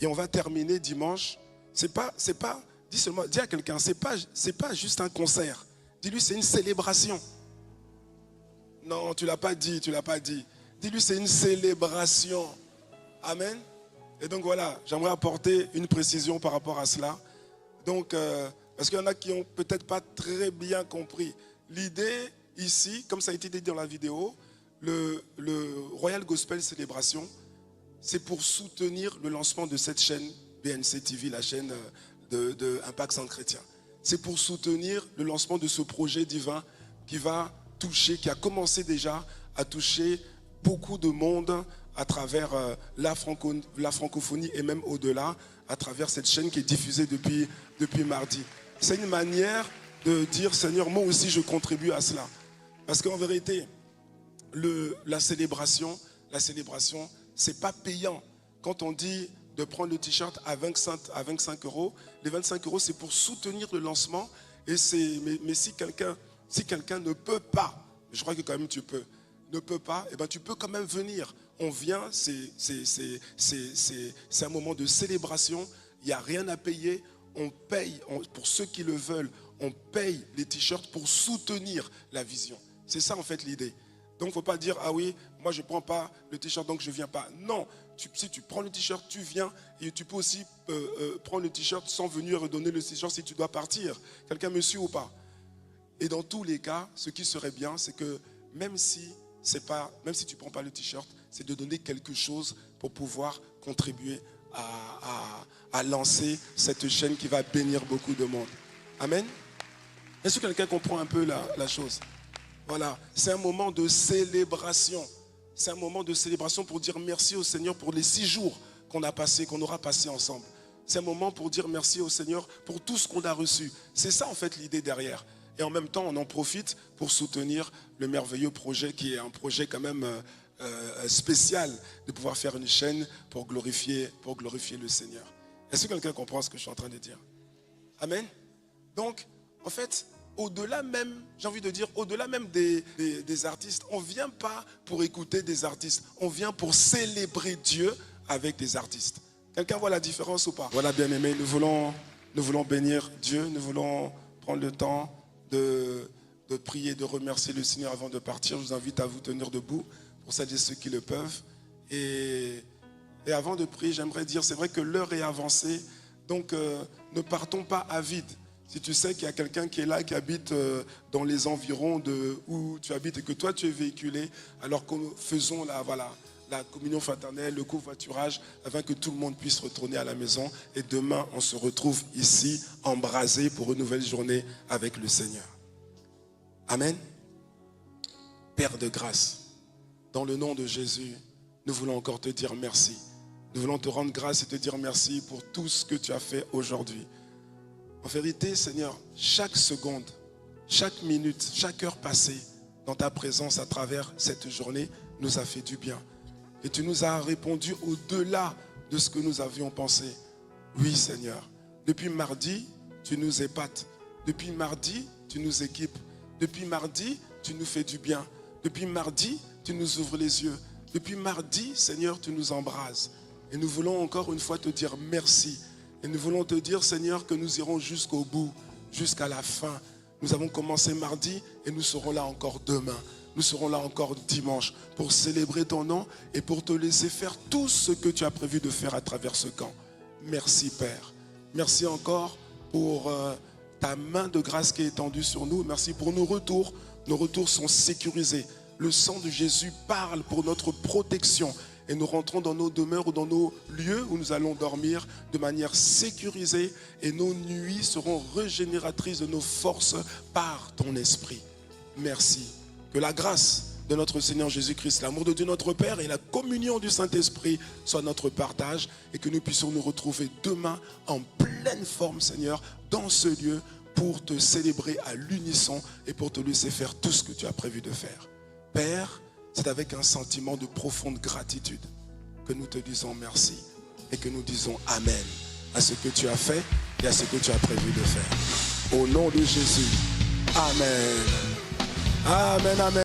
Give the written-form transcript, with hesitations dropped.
Et on va terminer dimanche. C'est pas, dis à quelqu'un, c'est pas juste un concert. Dis-lui, c'est une célébration. Non, tu l'as pas dit. Dis-lui, c'est une célébration. Amen. Et donc voilà, j'aimerais apporter une précision par rapport à cela. Donc, parce qu'il y en a qui n'ont peut-être pas très bien compris. L'idée ici, comme ça a été dit dans la vidéo, le Royal Gospel Célébration, c'est pour soutenir le lancement de cette chaîne BNC TV, la chaîne de Impact Centre Chrétien. C'est pour soutenir le lancement de ce projet divin qui va toucher, qui a commencé déjà à toucher beaucoup de monde à travers la francophonie et même au-delà, à travers cette chaîne qui est diffusée depuis mardi. C'est une manière de dire, Seigneur, moi aussi je contribue à cela. Parce qu'en vérité, la célébration, c'est pas payant. Quand on dit de prendre le t-shirt à 25 euros, les 25 euros c'est pour soutenir le lancement. Mais si quelqu'un ne peut pas, je crois que quand même tu peux, ne peut pas, et ben tu peux quand même venir. On vient, c'est un moment de célébration, il n'y a rien à payer, on paye, pour ceux qui le veulent, on paye les t-shirts pour soutenir la vision. C'est ça en fait l'idée. Donc il ne faut pas dire, ah oui, moi je ne prends pas le t-shirt donc je ne viens pas. Non, si tu prends le t-shirt, tu viens et tu peux aussi prendre le t-shirt sans venir redonner le t-shirt si tu dois partir. Quelqu'un me suit ou pas? Et dans tous les cas, ce qui serait bien, c'est que même si tu ne prends pas le t-shirt, c'est de donner quelque chose pour pouvoir contribuer à lancer cette chaîne qui va bénir beaucoup de monde. Amen. Est-ce que quelqu'un comprend un peu la chose? Voilà, c'est un moment de célébration. C'est un moment de célébration pour dire merci au Seigneur pour les 6 jours qu'on aura passé ensemble. C'est un moment pour dire merci au Seigneur pour tout ce qu'on a reçu. C'est ça en fait l'idée derrière. Et en même temps, on en profite pour soutenir le merveilleux projet qui est un projet quand même spécial de pouvoir faire une chaîne pour glorifier le Seigneur. Est-ce que quelqu'un comprend ce que je suis en train de dire? Amen. Donc, en fait, au-delà même, j'ai envie de dire, au-delà même des artistes, on ne vient pas pour écouter des artistes, on vient pour célébrer Dieu avec des artistes. Quelqu'un voit la différence ou pas? Voilà, bien-aimés, nous voulons bénir Dieu, nous voulons prendre le temps de prier, de remercier le Seigneur avant de partir. Je vous invite à vous tenir debout pour celles et ceux qui le peuvent. Et avant de prier, j'aimerais dire, c'est vrai que l'heure est avancée, donc ne partons pas à vide. Si tu sais qu'il y a quelqu'un qui est là, qui habite dans les environs où tu habites et que toi tu es véhiculé, alors que nous faisons la communion fraternelle, le covoiturage, afin que tout le monde puisse retourner à la maison. Et demain, on se retrouve ici, embrasés pour une nouvelle journée avec le Seigneur. Amen. Père de grâce, dans le nom de Jésus, nous voulons encore te dire merci. Nous voulons te rendre grâce et te dire merci pour tout ce que tu as fait aujourd'hui. En vérité, Seigneur, chaque seconde, chaque minute, chaque heure passée dans ta présence à travers cette journée nous a fait du bien. Et tu nous as répondu au-delà de ce que nous avions pensé. Oui, Seigneur. Depuis mardi, tu nous épates. Depuis mardi, tu nous équipes. Depuis mardi, tu nous fais du bien. Depuis mardi, tu nous ouvres les yeux. Depuis mardi, Seigneur, tu nous embrases. Et nous voulons encore une fois te dire merci. Et nous voulons te dire, Seigneur, que nous irons jusqu'au bout, jusqu'à la fin. Nous avons commencé mardi et nous serons là encore demain. Nous serons là encore dimanche pour célébrer ton nom et pour te laisser faire tout ce que tu as prévu de faire à travers ce camp. Merci, Père. Merci encore pour ta main de grâce qui est étendue sur nous. Merci pour nos retours. Nos retours sont sécurisés. Le sang de Jésus parle pour notre protection. Et nous rentrons dans nos demeures ou dans nos lieux où nous allons dormir de manière sécurisée. Et nos nuits seront régénératrices de nos forces par ton esprit. Merci. Que la grâce de notre Seigneur Jésus-Christ, l'amour de Dieu notre Père et la communion du Saint-Esprit soient notre partage. Et que nous puissions nous retrouver demain en pleine forme, Seigneur, dans ce lieu pour te célébrer à l'unisson et pour te laisser faire tout ce que tu as prévu de faire. Père, c'est avec un sentiment de profonde gratitude que nous te disons merci et que nous disons Amen à ce que tu as fait et à ce que tu as prévu de faire. Au nom de Jésus. Amen. Amen, amen.